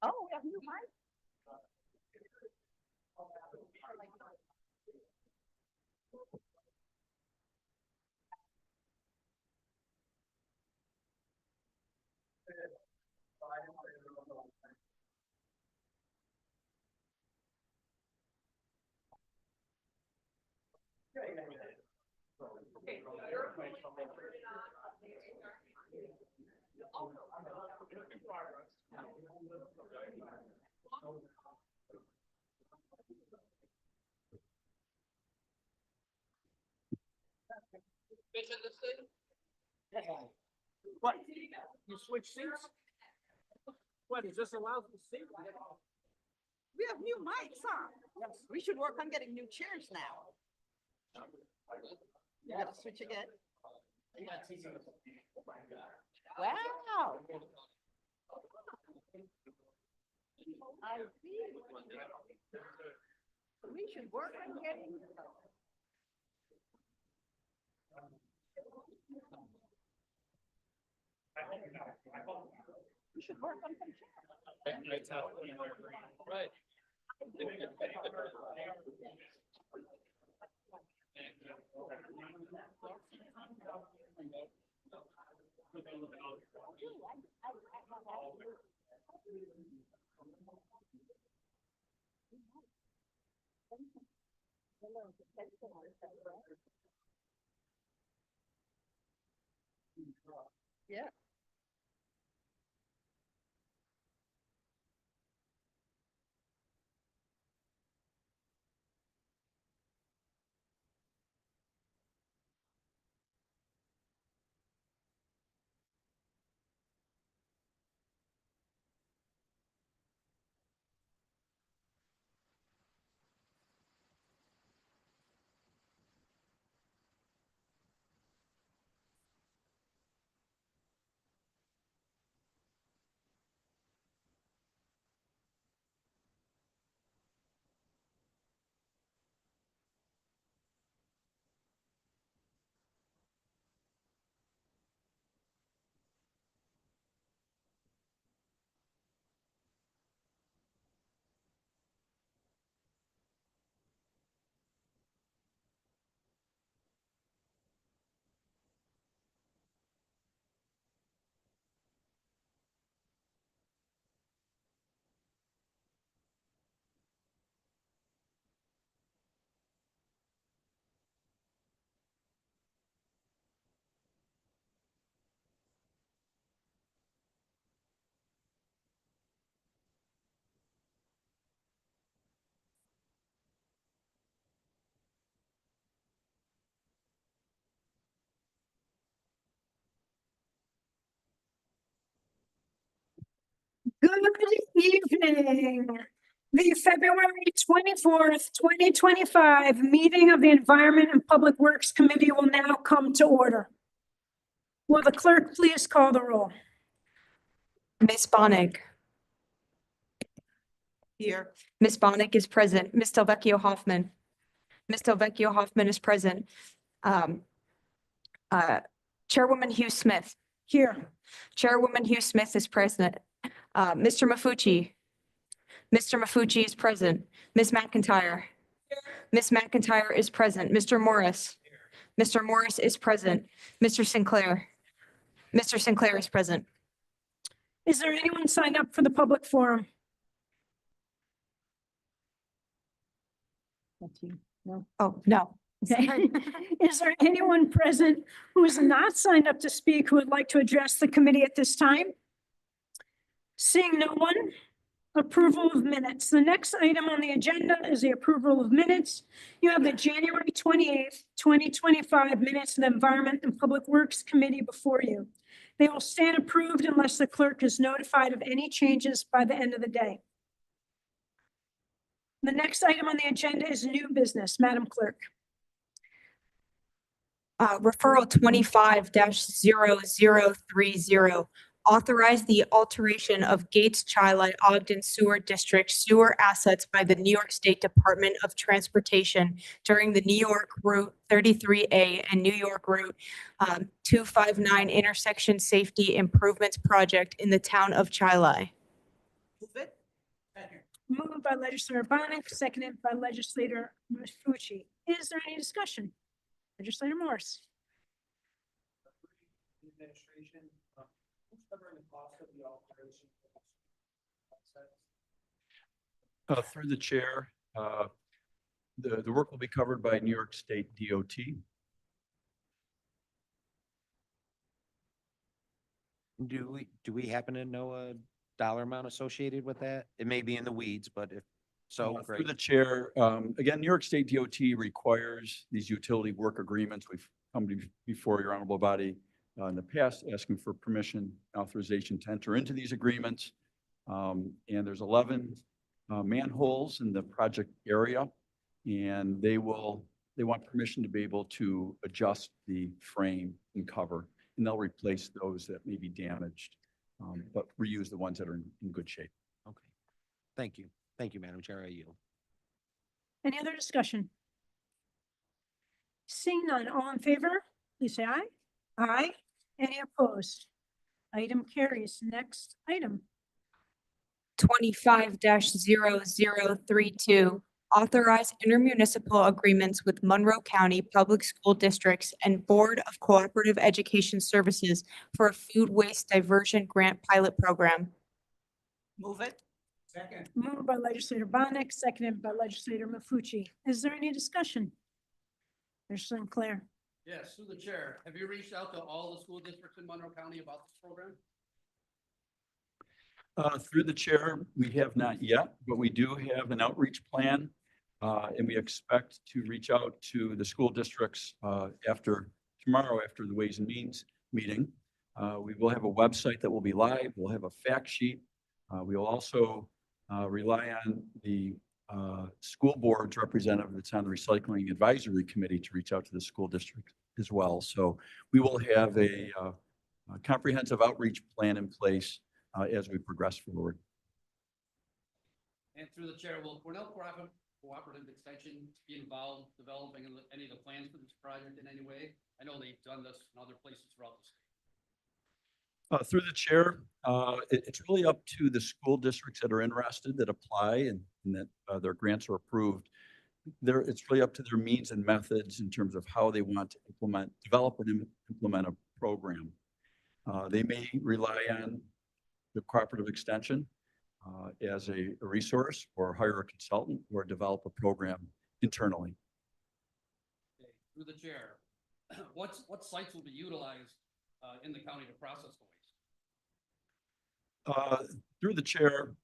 Oh, have you mind? What? You switch seats? What, is this allowed to see? We have new mics, huh? We should work on getting new chairs now. You gotta switch again. Wow. I see. We should work on getting. We should work on some chairs. Right. Yeah. Good evening. The February 24th, 2025 meeting of the Environment and Public Works Committee will now come to order. Will the clerk please call the roll? Ms. Bonnig. Here. Ms. Bonnig is present. Ms. Delvecchio Hoffman. Ms. Delvecchio Hoffman is present. Chairwoman Hugh Smith. Here. Chairwoman Hugh Smith is present. Mr. Mafucci. Mr. Mafucci is present. Ms. McIntyre. Ms. McIntyre is present. Mr. Morris. Mr. Morris is present. Mr. Sinclair. Mr. Sinclair is present. Is there anyone signed up for the public forum? That's you. No. Oh, no. Okay. Is there anyone present who is not signed up to speak who would like to address the committee at this time? Seeing no one, approval of minutes. The next item on the agenda is the approval of minutes. You have the January 28th, 2025 minutes of the Environment and Public Works Committee before you. They will stand approved unless the clerk is notified of any changes by the end of the day. The next item on the agenda is new business. Madam Clerk. Referral 25-0030, authorize the alteration of Gates Chi Ogden Sewer District sewer assets by the New York State Department of Transportation during the New York Route 33A and New York Route 259 intersection safety improvements project in the town of Chi. Move it. Moved by legislator Bonnet, seconded by legislator Mafucci. Is there any discussion? Legislator Morris. The administration, who's covering the cost of the alteration? Through the chair, the work will be covered by New York State DOT. Do we happen to know a dollar amount associated with that? It may be in the weeds, but if so, Through great. the chair, again, New York State DOT requires these utility work agreements. We've come before your honorable body in the past, asking for permission, authorization to enter into these agreements. And there's 11 manholes in the project area, and they want permission to be able to adjust the frame and cover, and they'll replace those that may be damaged, but reuse the ones that are in good shape. Okay. Thank you. Thank you, Madam Chair. I yield. Any other discussion? Seeing none, all in favor, please say aye. Aye. Any opposed? Item carries. Next item. 25-0032, authorize intermunicipal agreements with Monroe County Public School Districts and Board of Cooperative Education Services for a food waste diversion grant pilot program. Move it. Second. Moved by legislator Bonnet, seconded by legislator Mafucci. Is there any discussion? Legislator Sinclair. Yes, through the chair, have you reached out to all the school districts in Monroe County about this program? Through the chair, we have not yet, but we do have an outreach plan. And we expect to reach out to the school districts tomorrow after the Ways and Means meeting. We will have a website that will be live. We'll have a fact sheet. We will also rely on the school board's representative that's on the Recycling Advisory Committee to reach out to the school district as well. So we will have a comprehensive outreach plan in place as we progress forward. And through the chair, will Cornell Cooperative Extension be involved developing any of the plans for this project in any way? I know they've done this in other places throughout the state. Through the chair, it's really up to the school districts that are interested that apply and that their grants are approved. It's really up to their means and methods in terms of how they want to develop and implement a program. They may rely on the cooperative extension as a resource, or hire a consultant, or develop a program internally. Okay, through the chair, what sites will be utilized in the county to process the waste? Through the chair,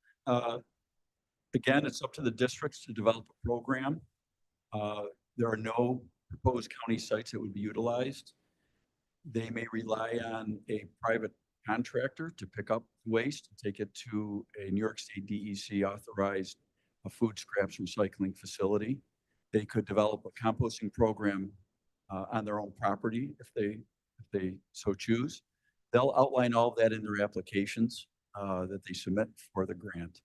again, it's up to the districts to develop a program. There are no proposed county sites that would be utilized. They may rely on a private contractor to pick up waste and take it to a New York State DEC authorized food scraps recycling facility. They could develop a composting program on their own property if they so choose. They'll outline all of that in their applications that they submit for the grant.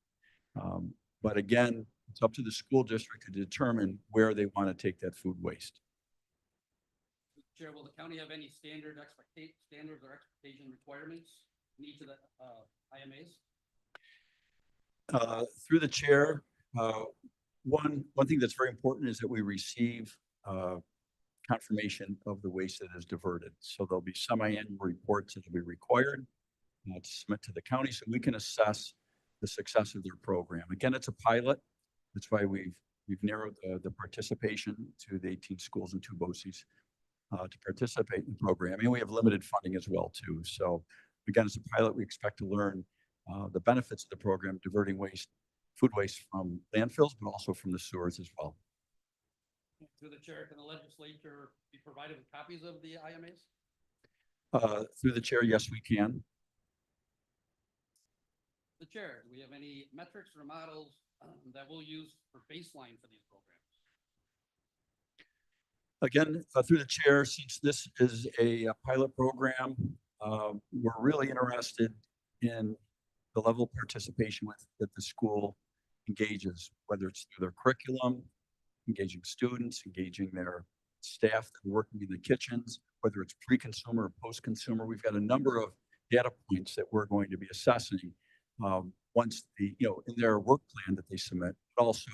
But again, it's up to the school district to determine where they want to take that food waste. Chair, will the county have any standards or expectation requirements in each of the IMAs? Through the chair, one thing that's very important is that we receive confirmation of the waste that is diverted. So there'll be semi-annual reports that will be required to submit to the county so we can assess the success of their program. Again, it's a pilot. That's why we've narrowed the participation to the 18 schools and 2 BOCES to participate in the program. And we have limited funding as well too. So again, as a pilot, we expect to learn the benefits of the program, diverting food waste from landfills, but also from the sewers as well. Through the chair, can the legislature be provided with copies of the IMAs? Through the chair, yes, we can. The chair, do we have any metrics or models that we'll use for baseline for these programs? Again, through the chair, since this is a pilot program, we're really interested in the level of participation that the school engages, whether it's through their curriculum, engaging students, engaging their staff that are working in the kitchens, whether it's pre-consumer or post-consumer. We've got a number of data points that we're going to be assessing. One once in their work plan that they submit, but also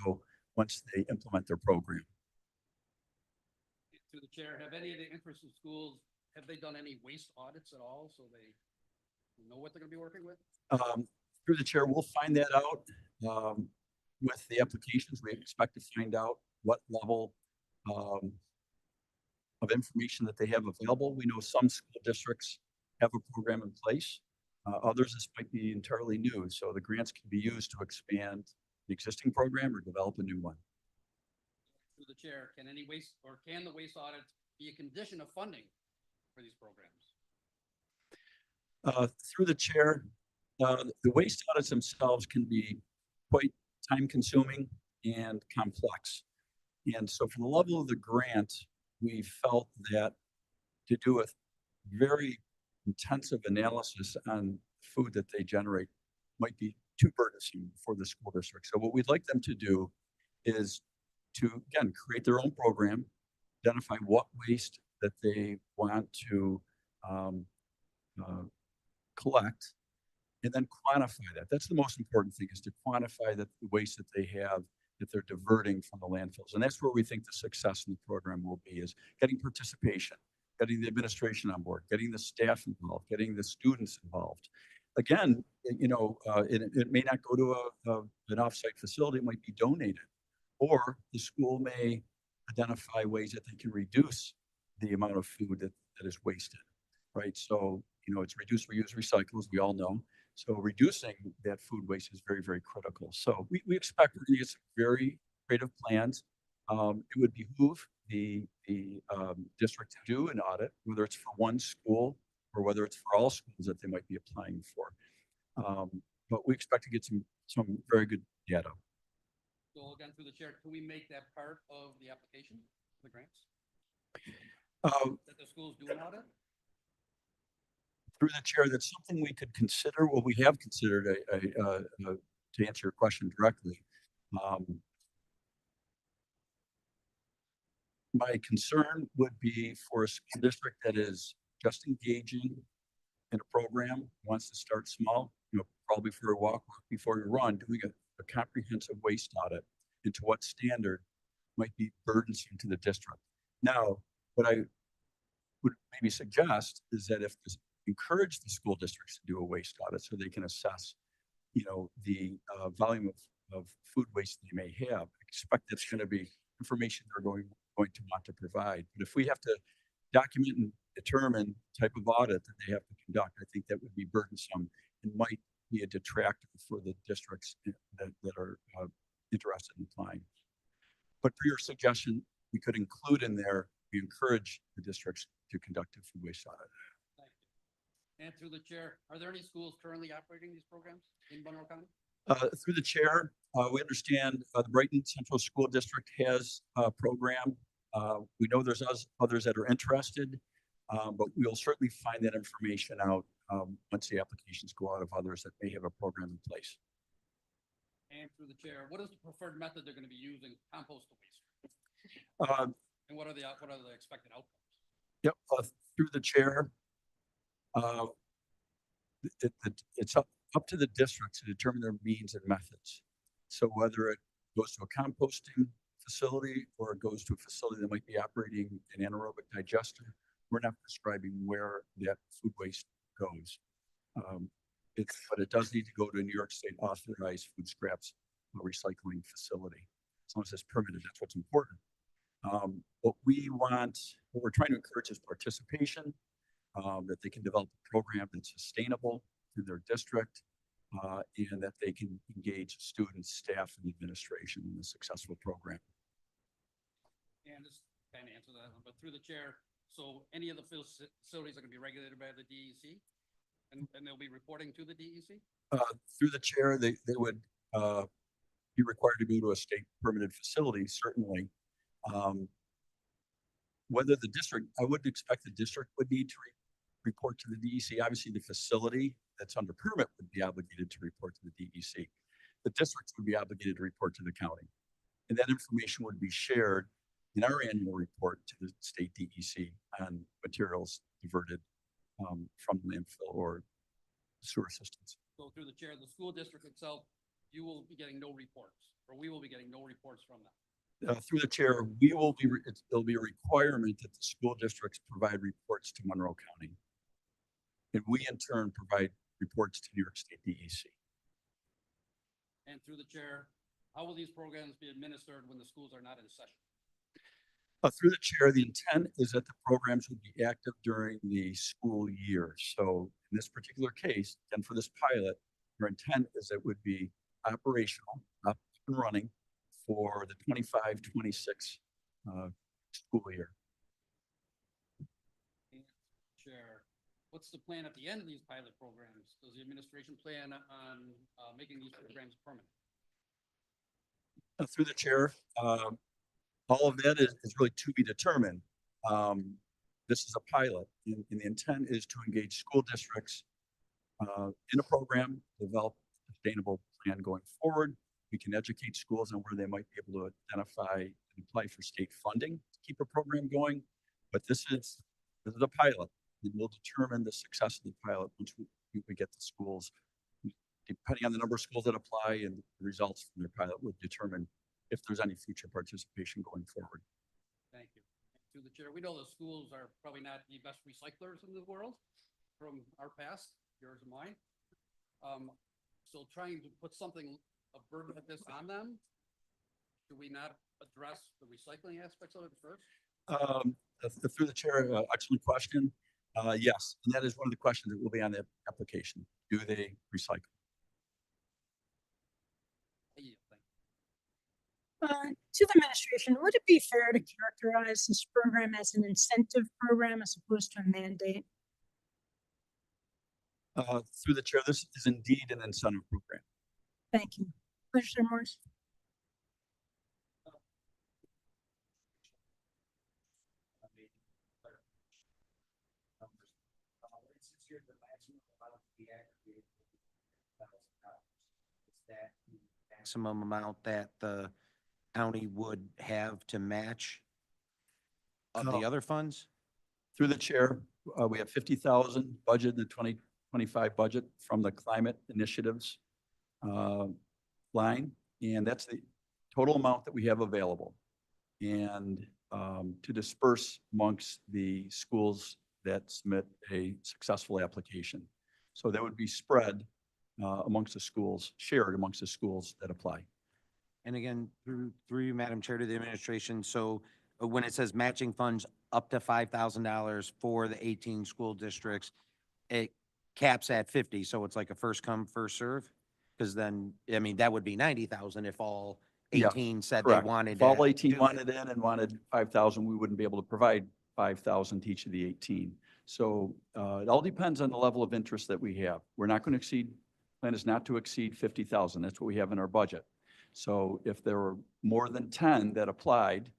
once they implement their program. Through the chair, have any of the interested schools, have they done any waste audits at all? So they know what they're gonna be working with? Through the chair, we'll find that out. With the applications, we expect to find out what level of information that they have available. We know some school districts have a program in place. Others, this might be entirely new, so the grants can be used to expand the existing program or develop a new one. Through the chair, can any waste, or can the waste audit be a condition of funding for these programs? Through the chair, the waste audits themselves can be quite time consuming and complex. And so for the level of the grant, we felt that to do a very intensive analysis on food that they generate might be too burdensome for the school district. So what we'd like them to do is to, again, create their own program, identify what waste that they want to collect, and then quantify that. That's the most important thing, is to quantify that the waste that they have, that they're diverting from the landfills. And that's where we think the success in the program will be, is getting participation, getting the administration on board, getting the staff involved, getting the students involved. Again, it may not go to an offsite facility, it might be donated, or the school may identify ways that they can reduce the amount of food that is wasted, right? So, it's reduce, reuse, recycle, as we all know. So reducing that food waste is very, very critical. So we expect we're going to get some very creative plans. It would behoove the district to do an audit, whether it's for one school or whether it's for all schools that they might be applying for. But we expect to get some very good data. So again, through the chair, can we make that part of the application, the grants, that the schools do an audit? Through the chair, that's something we could consider. Well, we have considered to answer your question directly. My concern would be for a school district that is just engaging in a program, wants to start small, crawl before you walk before you run, doing a comprehensive waste audit into what standard might be burdensome to the district. Now, what I would maybe suggest is that if this encourage the school districts to do a waste audit so they can assess, the volume of food waste they may have. I expect that's going to be information they're going to want to provide. But if we have to document and determine type of audit that they have to conduct, I think that would be burdensome and might be a detractor for the districts that are interested in applying. But for your suggestion, we could include in there, we encourage the districts to conduct a food waste audit. Thank you. And through the chair, are there any schools currently operating these programs in Monroe County? Through the chair, we understand the Brighton Central School District has a program. We know there's others that are interested, but we'll certainly find that information out once the applications go out of others that may have a program in place. And through the chair, what is the preferred method they're going to be using to compost the waste? And what are the expected outcomes? Yep, through the chair, it's up to the districts to determine their means and methods. So whether it goes to a composting facility or it goes to a facility that might be operating an anaerobic digester, we're not prescribing where that food waste goes. But it does need to go to a New York State authorized food scraps recycling facility. As long as it's permitted, that's what's important. What we're trying to encourage is participation, that they can develop a program that's sustainable in their district, and that they can engage students, staff, and administration in a successful program. And this kind of answer that, but through the chair, so any of the facilities are going to be regulated by the DEC, and they'll be reporting to the DEC? Through the chair, they would be required to go to a state permitted facility, certainly. Whether the district, I wouldn't expect the district would need to report to the DEC. Obviously, the facility that's under permit would be obligated to report to the DEC. The districts would be obligated to report to the county. And that information would be shared in our annual report to the state DEC on materials diverted from landfill or sewer systems. So through the chair, the school district itself, you will be getting no reports, or we will be getting no reports from them. Through the chair, there'll be a requirement that the school districts provide reports to Monroe County. And we in turn provide reports to New York State DEC. And through the chair, how will these programs be administered when the schools are not in session? Through the chair, the intent is that the programs would be active during the school year. So in this particular case, and for this pilot, our intent is it would be operational, up and running for the 25-26 school year. Chair, what's the plan at the end of these pilot programs? Does the administration plan on making these programs permanent? Through the chair, all of that is really to be determined. This is a pilot, and the intent is to engage school districts in a program, develop a sustainable plan going forward. We can educate schools on where they might be able to identify and apply for state funding to keep a program going. But this is a pilot, and we'll determine the success of the pilot once we get the schools. Depending on the number of schools that apply and the results from their pilot will determine if there's any future participation going forward. Thank you. Through the chair, we know the schools are probably not the best recyclers in the world from our past, yours and mine. So trying to put something, a burden like this on them, do we not address the recycling aspects of it first? Through the chair, excellent question. Yes, and that is one of the questions that will be on the application. Do they recycle? Yeah, thank you. To the administration, would it be fair to characterize this program as an incentive program as opposed to a mandate? Through the chair, this is indeed an incentive program. Thank you. Commissioner Morris? Maximum amount that the county would have to match of the No. other funds? Through the chair, we have 50,000 budget in the 2025 budget from the climate initiatives line, and that's the total amount that we have available. And to disperse amongst the schools that submit a successful application. So that would be spread amongst the schools, shared amongst the schools that apply. And again, through you, Madam Chair, to the administration, so when it says matching funds up to $5,000 for the 18 school districts, it caps at 50, so it's like a first come, first serve? Because then, I mean, that would be 90,000 if all Yeah, 18 said they Correct. wanted If all to 18 do it. wanted in and wanted 5,000, we wouldn't be able to provide 5,000 to each of the 18. So it all depends on the level of interest that we have. We're not going to exceed, plan is not to exceed 50,000. That's what we have in our budget. So if there were more than 10 that applied,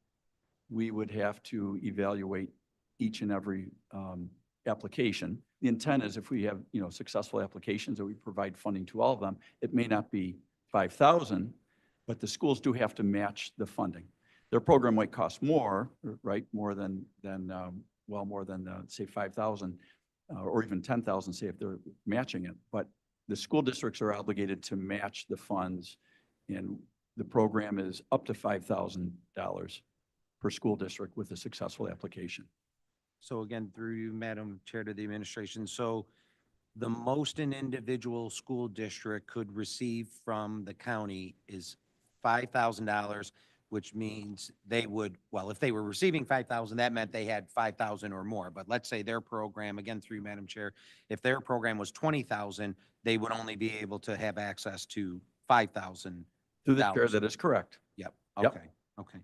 we would have to evaluate each and every application. The intent is if we have, successful applications that we provide funding to all of them, it may not be 5,000, but the schools do have to match the funding. Their program might cost more, right? More than say 5,000 or even 10,000, say if they're matching it. But the school districts are obligated to match the funds, and the program is up to $5,000 per school district with a successful application. So again, through you, Madam Chair, to the administration, so the most an individual school district could receive from the county is $5,000, which means they would, well, if they were receiving 5,000, that meant they had 5,000 or more. But let's say their program, again, through you, Madam Chair, if their program was 20,000, they would only be able to have access to 5,000. Through the chair, dollars. that is correct. Yep, Yep. okay, okay.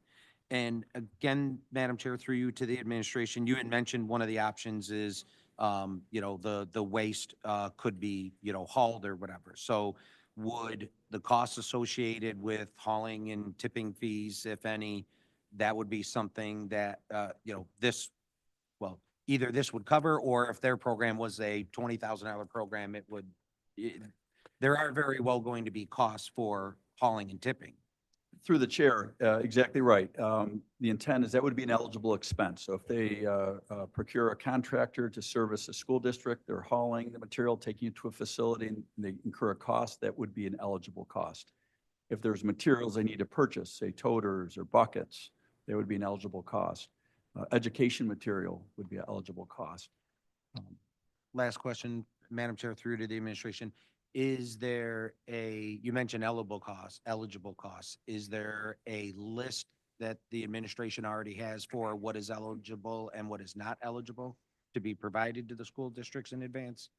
And again, Madam Chair, through you to the administration, you had mentioned one of the options is, the waste could be, hauled or whatever. So would the costs associated with hauling and tipping fees, if any, that would be something that, either this would cover, or if their program was a $20,000 program, there are very well going to be costs for hauling and tipping. Through the chair, exactly right. The intent is that would be an eligible expense. So if they procure a contractor to service a school district, they're hauling the material, taking it to a facility, and they incur a cost, that would be an eligible cost. If there's materials they need to purchase, say toters or buckets, they would be an eligible cost. Education material would be an eligible cost. Last question, Madam Chair, through to the administration. Is there you mentioned eligible costs. Is there a list that the administration already has for what is eligible and what is not eligible to be provided to the school districts in advance?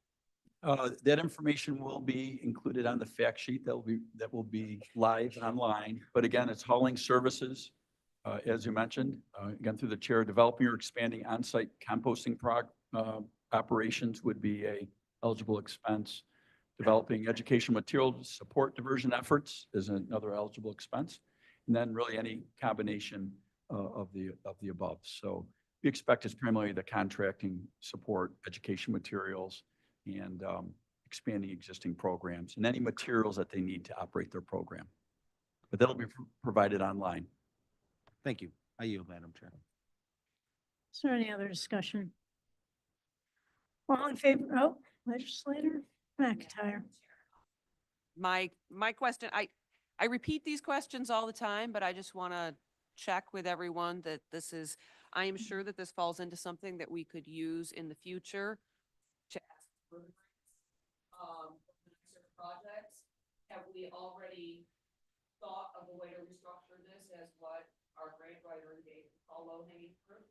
That information will be included on the fact sheet that will be live and online. But again, it's hauling services, as you mentioned, again, through the chair, developing or expanding on-site composting operations would be a eligible expense. Developing educational material to support diversion efforts is another eligible expense. And then really any combination of the above. So we expect it's primarily the contracting support, education materials, and expanding existing programs and any materials that they need to operate their program. But that'll be provided online. Thank you. I yield, Madam Chair. Is there any other discussion? All in favor? Oh, legislator McIntyre. My question, I repeat these questions all the time, but I just want to check with everyone that I am sure that this falls into something that we could use in the future to ask for projects. Have we already thought of a way to restructure this as what our grant writer gave all low-hanging fruit?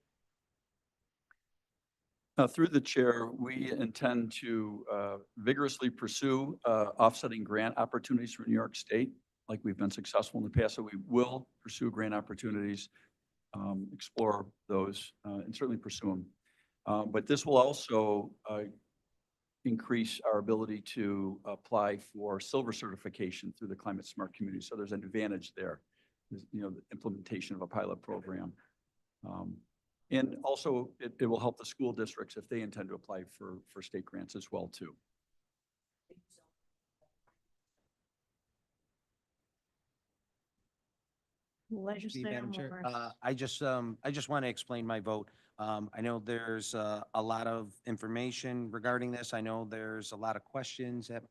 Through the chair, we intend to vigorously pursue offsetting grant opportunities for New York State, like we've been successful in the past. So we will pursue grant opportunities, explore those, and certainly pursue them. But this will also increase our ability to apply for silver certification through the Climate Smart Community. So there's an advantage there, the implementation of a pilot program. And also, it will help the school districts if they intend to apply for state grants as well, too. Legislator Madam Chair, Moore. I just want to explain my vote. I know there's a lot of information regarding this. I know there's a lot of questions that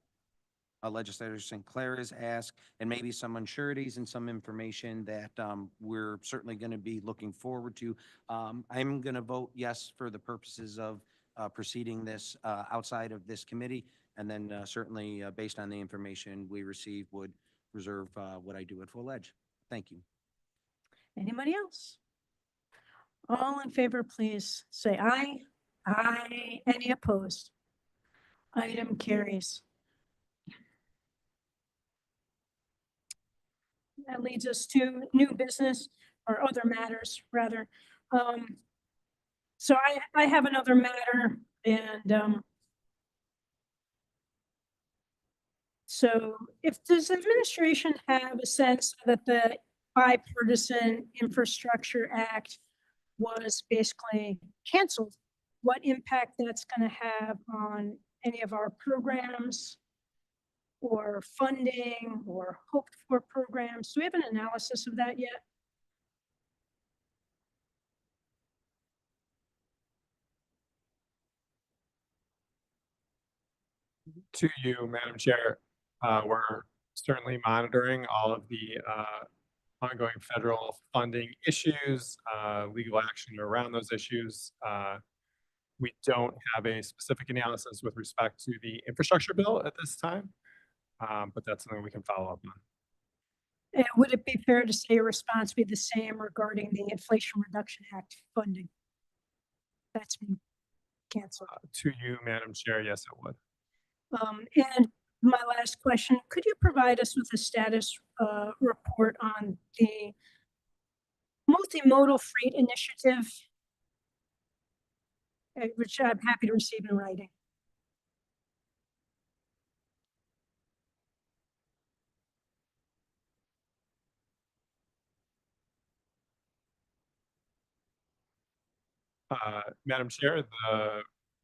Legislator Sinclair has asked, and maybe some unsureties and some information that we're certainly going to be looking forward to. I'm going to vote yes for the purposes of proceeding this outside of this committee, and then certainly based on the information we receive would reserve what I do at full edge. Thank you. Anybody else? All in favor, please say aye. Aye. Any opposed? Item carries. That leads us to new business or other matters, rather. So I have another matter, and so does the administration have a sense that the Bipartisan Infrastructure Act was basically canceled? What impact that's going to have on any of our programs or funding or hoped for programs? Do we have an analysis of that yet? To you, Madam Chair, we're certainly monitoring all of the ongoing federal funding issues, legal action around those issues. We don't have a specific analysis with respect to the infrastructure bill at this time, but that's something we can follow up on. And would it be fair to say a response be the same regarding the Inflation Reduction Act funding? That's been canceled. To you, Madam Chair, yes, it would. And my last question, could you provide us with a status report on the multimodal freight initiative, which I'm happy to receive in writing? Madam Chair,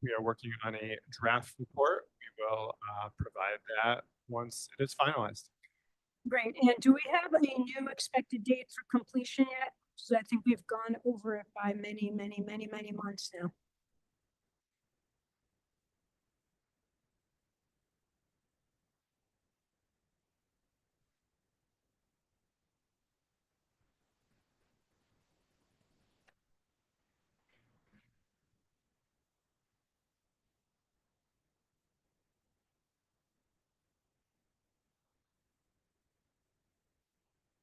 we are working on a draft report. We will provide that once it is finalized. Great. And do we have a new expected date for completion yet? Because I think we've gone over it by many, many, many, many months now.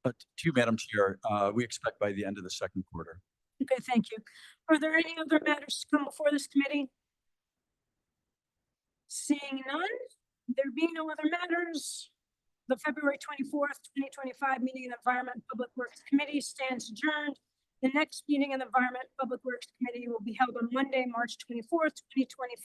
But to you, Madam Chair, we expect by the end of the second quarter. Okay, thank you. Are there any other matters to come before this committee? Seeing none, there being no other matters, the February 24th, 2025 meeting of the Environment and Public Works Committee stands adjourned. The next meeting of the Environment and Public Works Committee will be held on Monday, March 24th, 2025.